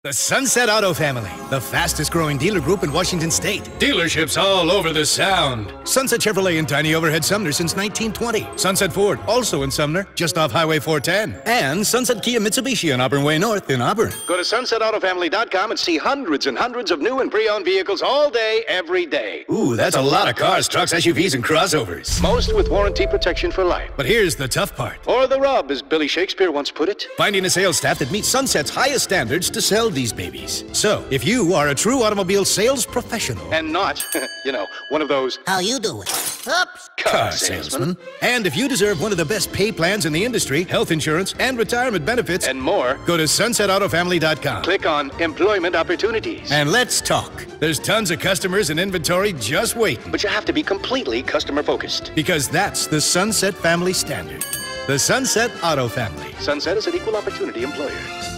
The Sunset Auto family, the fastest growing dealer group in Washington State. Dealerships all over the Sound. Sunset Chevrolet in tiny overhead Sumner since 1920. Sunset Ford, also in Sumner, just off Highway 410. And Sunset Kia Mitsubishi on Auburn Way North in Auburn. Go to sunsetautofamily.com and see hundreds and hundreds of new and pre-owned vehicles all day, every day. Ooh, that's a lot of cars, trucks, SUVs, and crossovers. Most with warranty protection for life. But here's the tough part. Or the rub, as Billy Shakespeare once put it. Finding a sales staff that meets Sunset's highest standards to sell these babies. So, if you are a true automobile sales professional and not, one of those how you doing? Oops. car salesman, and if you deserve one of the best pay plans in the industry, health insurance, and retirement benefits, and more, go to sunsetautofamily.com. Click on Employment Opportunities. And let's talk. There's tons of customers and inventory just waiting. But you have to be completely customer focused. Because that's the Sunset Family Standard. The Sunset Auto Family. Sunset is an equal opportunity employer.